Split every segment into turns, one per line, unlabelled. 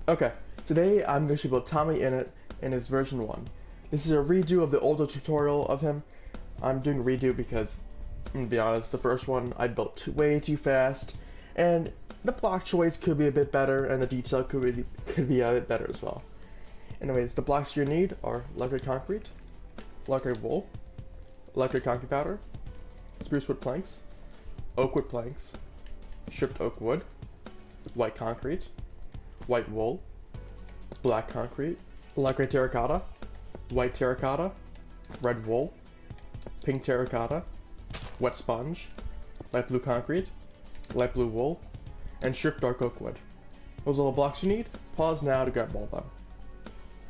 Okay, today I'm going to build TommyInnit in his version 1. This is a redo of the older tutorial of him. I'm doing a redo because, to be honest, the first one I built way too fast, and the block choice could be a bit better, and the detail could be a bit better as well. Anyways, the blocks you need are electric concrete, electric wool, electric concrete powder, spruce wood planks, oak wood planks, stripped oak wood, white concrete, white wool, black concrete, electric terracotta, white terracotta, red wool, pink terracotta, wet sponge, light blue concrete, light blue wool, and stripped dark oak wood. Those are all the blocks you need. Pause now to grab all of them.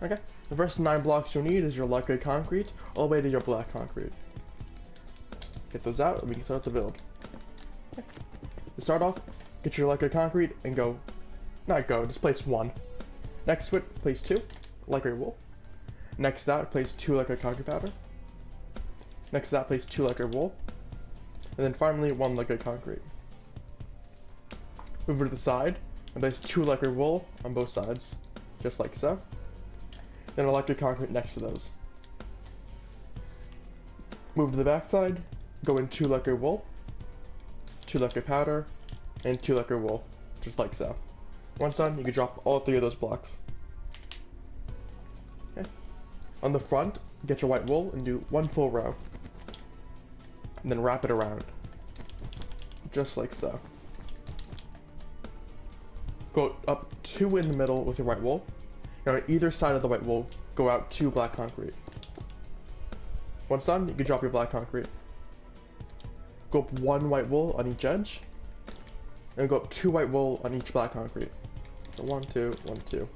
Okay, the first 9 blocks you'll need is your electric concrete all the way to your black concrete. Get those out and we can start the build. Okay. To start off, get your electric concrete and just place 1. Next to it, place 2, electric wool. Next to that, place 2 electric concrete powder. Next to that, place 2 electric wool. And then finally, 1 electric concrete. Move over to the side and place 2 electric wool on both sides, just like so. Then electric concrete next to those. Move to the back side, go in 2 electric wool, 2 electric powder, and 2 electric wool, just like so. Once done, you can drop all 3 of those blocks. Okay. On the front, get your white wool and do 1 full row. And then wrap it around. Just like so. Go up 2 in the middle with your white wool. And on either side of the white wool, go out 2 black concrete. Once done, you can drop your black concrete. Go up 1 white wool on each edge. And go up 2 white wool on each black concrete. So 1, 2, 1, 2.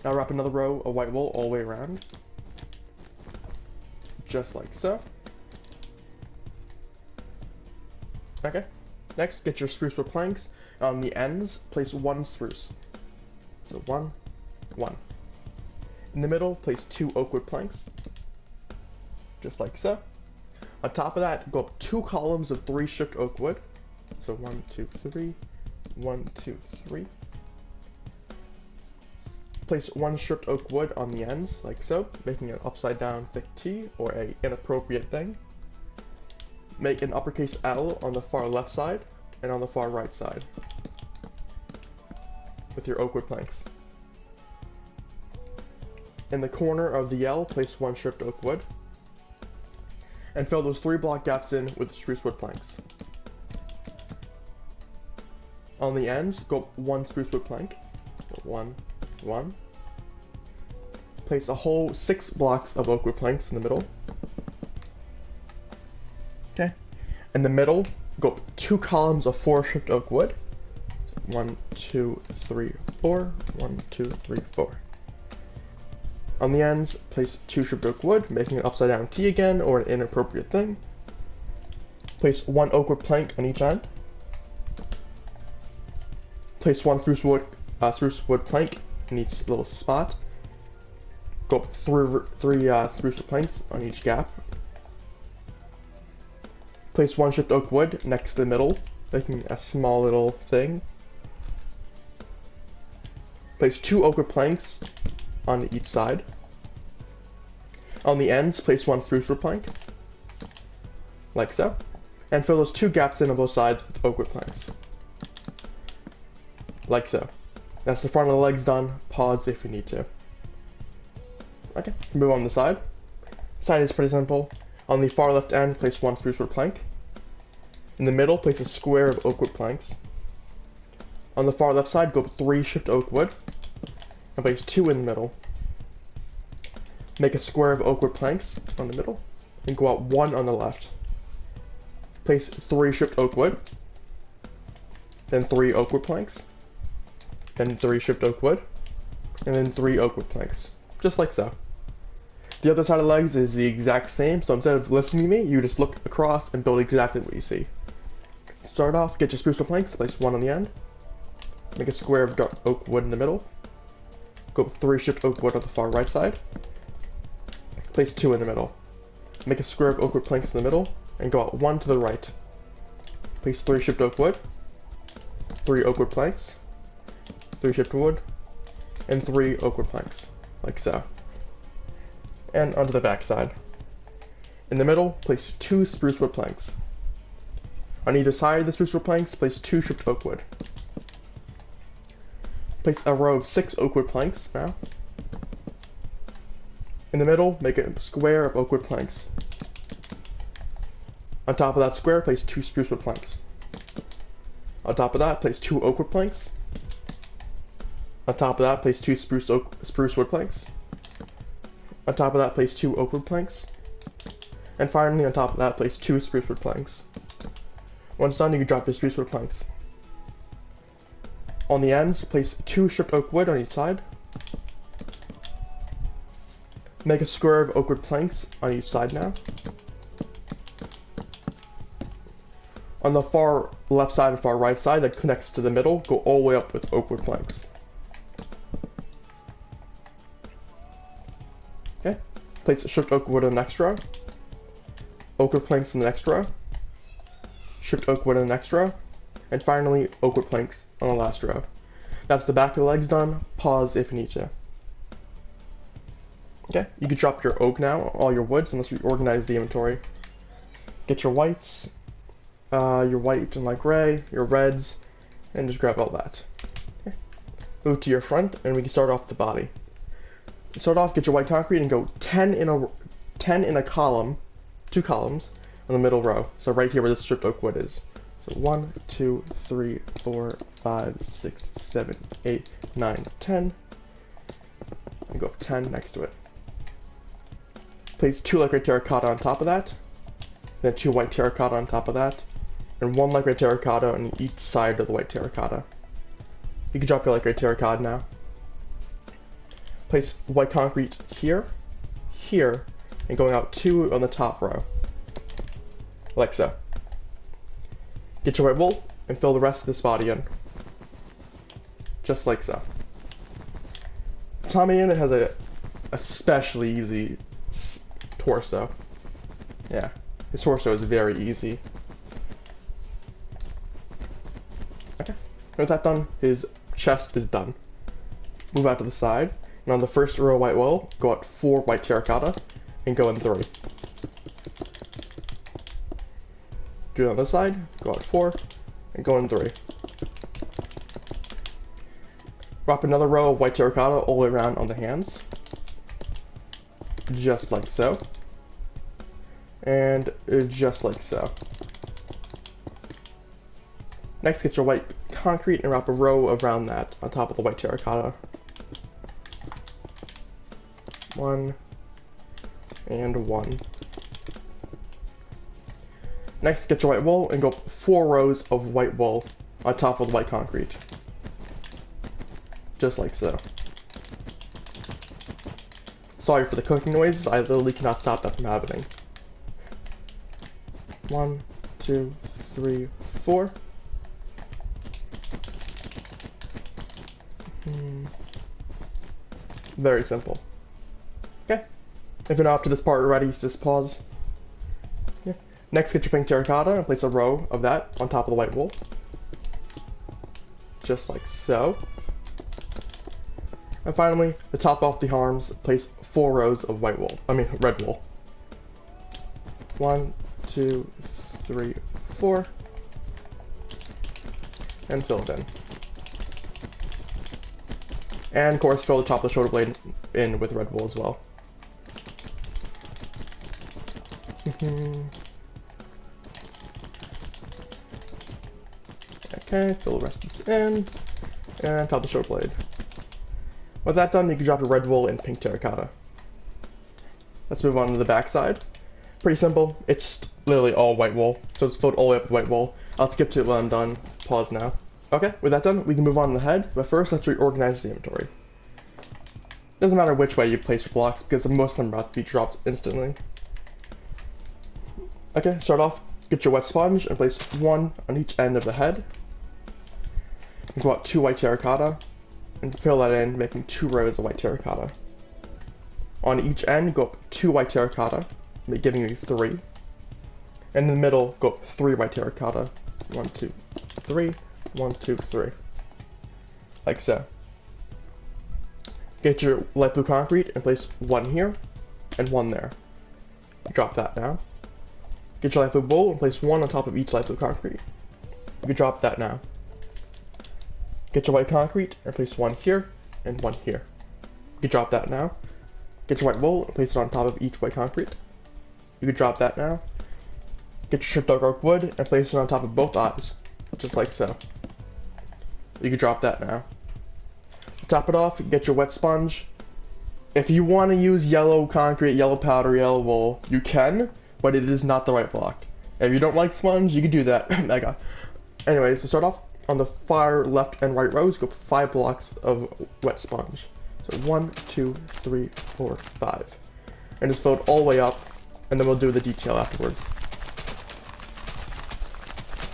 Now wrap another row of white wool all the way around. Just like so. Okay. Next, get your spruce wood planks. On the ends, place 1 spruce. So 1, 1. In the middle, place 2 oak wood planks. Just like so. On top of that, go up 2 columns of 3 stripped oak wood. So 1, 2, 3, 1, 2, 3. Place 1 stripped oak wood on the ends, like so, making an upside down thick T, or a inappropriate thing. Make an uppercase L on the far left side, and on the far right side, with your oak wood planks. In the corner of the L, place 1 stripped oak wood, and fill those 3 block gaps in with spruce wood planks. On the ends, go up 1 spruce wood plank, 1, 1. Place a whole 6 blocks of oak wood planks in the middle. Okay. In the middle, go up 2 columns of 4 stripped oak wood. 1, 2, 3, 4. 1, 2, 3, 4. On the ends, place 2 stripped oak wood, making an upside down T again, or an inappropriate thing. Place 1 oak wood plank on each end. Place 1 spruce wood plank in each little spot. Go up 3 spruce wood planks on each gap. Place 1 stripped oak wood next to the middle, making a small little thing. Place 2 oak wood planks on each side. On the ends, place 1 spruce wood plank, like so, and fill those 2 gaps in on both sides with oak wood planks, like so. That's the front of the legs done. Pause if you need to. Okay, move on to the side. Side is pretty simple. On the far left end, place 1 spruce wood plank. In the middle, place a square of oak wood planks. On the far left side, go up 3 stripped oak wood, and place 2 in the middle. Make a square of oak wood planks on the middle, and go out 1 on the left. Place 3 stripped oak wood, then 3 oak wood planks, then 3 stripped oak wood, and then 3 oak wood planks, just like so. The other side of the legs is the exact same, so instead of listening to me, you just look across and build exactly what you see. Start off, get your spruce wood planks, place 1 on the end, make a square of dark oak wood in the middle, go up 3 stripped oak wood on the far right side, place 2 in the middle, make a square of oak wood planks in the middle, and go out 1 to the right. Place 3 stripped oak wood, 3 oak wood planks, 3 chipped wood, and 3 oak wood planks, like so. And onto the back side. In the middle, place 2 spruce wood planks. On either side of the spruce wood planks, place 2 chipped oak wood. Place a row of 6 oak wood planks now. In the middle, make a square of oak wood planks. On top of that square, place 2 spruce wood planks. On top of that, place 2 oak wood planks. On top of that, place 2 spruce wood planks. On top of that, place 2 oak wood planks. And finally, on top of that, place 2 spruce wood planks. Once done, you can drop your spruce wood planks. On the ends, place 2 stripped oak wood on each side. Make a square of oak wood planks on each side now. On the far left side and far right side that connects to the middle, go all the way up with oak wood planks. Okay, place stripped oak wood in the next row. Oak wood planks in the next row. Stripped oak wood in the next row. And finally, oak wood planks on the last row. That's the back of the legs done. Pause if you need to. Okay, you can drop your oak now, all your woods, unless you organize the inventory. Get your whites, your white and light gray, your reds, and just grab all that. Okay. Move to your front, and we can start off the body. Start off, get your white concrete, and go 10 in a column, 2 columns, in the middle row. So right here where the stripped oak wood is. So 1, 2, 3, 4, 5, 6, 7, 8, 9, 10. And go up 10 next to it. Place 2 light gray terracotta on top of that. Then 2 white terracotta on top of that. And 1 light gray terracotta on each side of the white terracotta. You can drop your light gray terracotta now. Place white concrete here, here, and going out 2 on the top row. Like so. Get your white wool and fill the rest of this body in. Just like so. TommyInnit has a especially easy torso. Yeah, his torso is very easy. Okay, with that done, his chest is done. Move out to the side, and on the first row of white wool, go out 4 white terracotta, and go in 3. Do it on this side, go out 4, and go in 3. Wrap another row of white terracotta all the way around on the hands. Just like so. And just like so. Next, get your white concrete and wrap a row around that on top of the white terracotta. 1 and 1. Next, get your white wool and go 4 rows of white wool on top of the white concrete. Just like so. Sorry for the clicking noises, I literally cannot stop that from happening. 1, 2, 3, 4. Very simple. Okay. If you're not up to this part already, just pause. Yeah. Next, get your pink terracotta and place a row of that on top of the white wool. Just like so. And finally, to top off the arms, place 4 rows of red wool. 1, 2, 3, 4. And fill it in. And of course, fill the top of the shoulder blade in with red wool as well. Okay, fill the rest of this in. And top of the shoulder blade. With that done, you can drop your red wool and pink terracotta. Let's move on to the back side. Pretty simple. It's literally all white wool, so it's filled all the way up with white wool. I'll skip to it when I'm done. Pause now. Okay, with that done, we can move on to the head, but first let's reorganize the inventory. Doesn't matter which way you place your blocks, because most of them are about to be dropped instantly. Okay, start off, get your wet sponge and place 1 on each end of the head. And go out 2 white terracotta, and fill that in, making 2 rows of white terracotta. On each end, go up 2 white terracotta, giving you 3. And in the middle, go up 3 white terracotta. 1, 2, 3. 1, 2, 3. Like so. Get your light blue concrete and place one here and one there. Drop that now. Get your light blue bowl and place one on top of each light blue concrete. You can drop that now. Get your white concrete and place one here and one here. You can drop that now. Get your white bowl and place it on top of each white concrete. You can drop that now. Get your stripped dark oak wood and place it on top of both eyes, just like so. You can drop that now. To top it off, get your wet sponge. If you want to use yellow concrete, yellow powder, yellow wool, you can, but it is not the right block. If you don't like sponge, you can do that. Mega. Anyways, to start off, on the far left and right rows, go 5 blocks of wet sponge. So 1, 2, 3, 4, 5. And just fill it all the way up, and then we'll do the detail afterwards.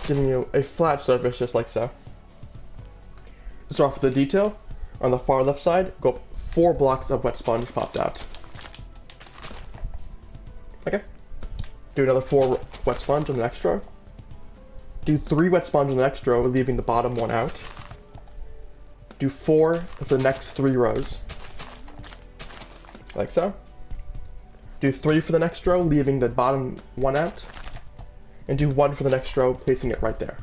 Giving you a flat surface just like so. To start off with the detail, on the far left side, go up 4 blocks of wet sponge popped out. Okay. Do another 4 wet sponge on the next row. Do 3 wet sponge on the next row, leaving the bottom one out. Do 4 for the next 3 rows. Like so. Do 3 for the next row, leaving the bottom one out. And do 1 for the next row, placing it right there.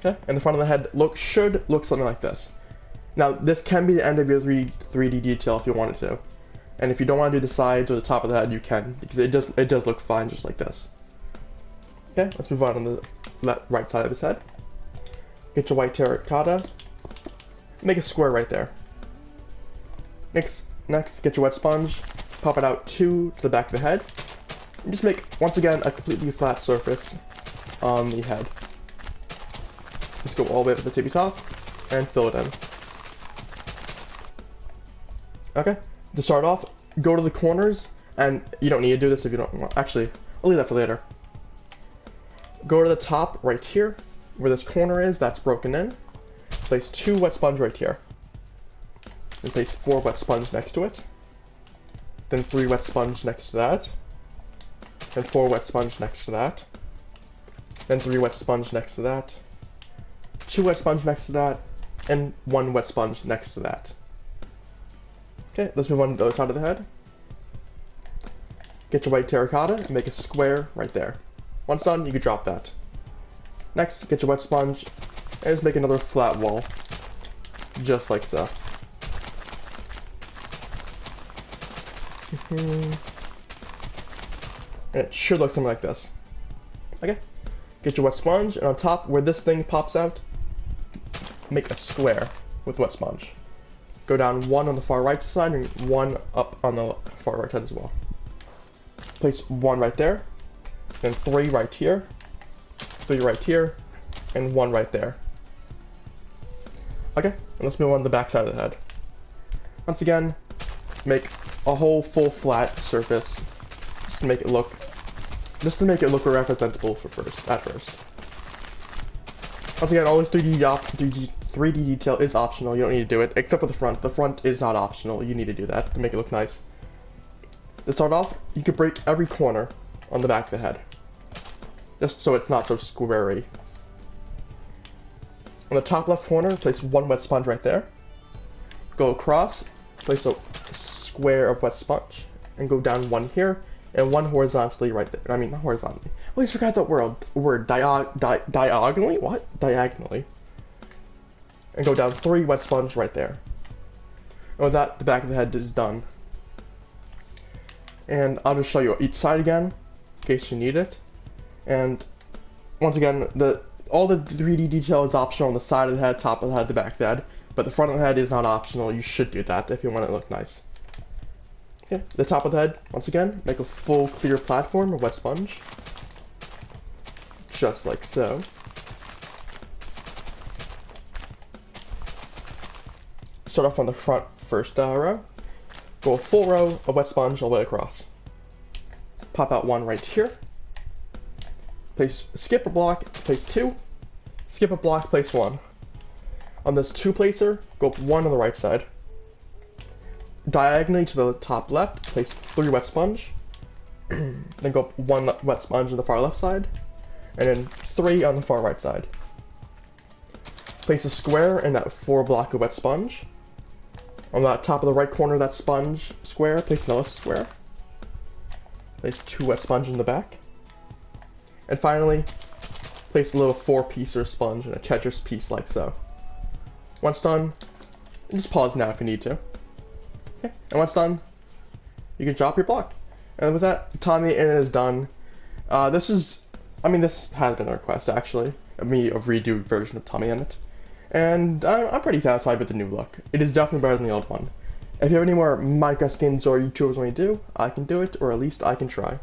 Okay, and the front of the head should look something like this. Now, this can be the end of your 3D detail if you wanted to. And if you don't want to do the sides or the top of the head, you can, because it does look fine just like this. Okay, let's move on the right side of his head. Get your white terracotta. Make a square right there. Next, get your wet sponge. Pop it out 2 to the back of the head. And just make, once again, a completely flat surface on the head. Just go all the way up to the tippy top and fill it in. Okay, to start off, go to the corners, and you don't need to do this if you don't want. Actually, I'll leave that for later. Go to the top right here, where this corner is, that's broken in. Place 2 wet sponge right here. And place 4 wet sponge next to it. Then 3 wet sponge next to that. Then 4 wet sponge next to that. Then 3 wet sponge next to that. 2 wet sponge next to that. And 1 wet sponge next to that. Okay, let's move on to the other side of the head. Get your white terracotta and make a square right there. Once done, you can drop that. Next, get your wet sponge and just make another flat wall. Just like so. And it should look something like this. Okay. Get your wet sponge, and on top, where this thing pops out, make a square with wet sponge. Go down 1 on the far right side and 1 up on the far right side as well. Place 1 right there, then 3 right here, 3 right here, and 1 right there. Okay, and let's move on to the back side of the head. Once again, make a whole full flat surface just to make it look representable at first. Once again, always 3D detail is optional. You don't need to do it, except for the front. The front is not optional. You need to do that to make it look nice. To start off, you could break every corner on the back of the head, just so it's not so squarey. On the top left corner, place 1 wet sponge right there. Go across, place a square of wet sponge, and go down 1 here, and 1 horizontally right there. I mean, not horizontally. I always forgot that word. Diagonally? What? Diagonally. And go down 3 wet sponge right there. And with that, the back of the head is done. And I'll just show you each side again, in case you need it. And once again, all the 3D detail is optional on the side of the head, top of the head, the back of the head. But the front of the head is not optional. You should do that if you want it to look nice. Okay, the top of the head, once again, make a full clear platform of wet sponge. Just like so. Start off on the front first row. Go a full row of wet sponge all the way across. Pop out 1 right here. Skip a block, place 2. Skip a block, place 1. On this 2 placer, go up 1 on the right side. Diagonally to the top left, place 3 wet sponge. Then go up 1 wet sponge on the far left side. And then 3 on the far right side. Place a square in that 4 block of wet sponge. On the top of the right corner of that sponge square, place another square. Place 2 wet sponges in the back. And finally, place a little 4-piecer sponge in a Tetris piece like so. Once done, just pause now if you need to. Okay, and once done, you can drop your block. And with that, TommyInnit is done. This has been a request actually, of me, a redo version of TommyInnit. And I'm pretty satisfied with the new look. It is definitely better than the old one. If you have any more Minecraft skins or YouTubers want me to do, I can do it, or at least I can try.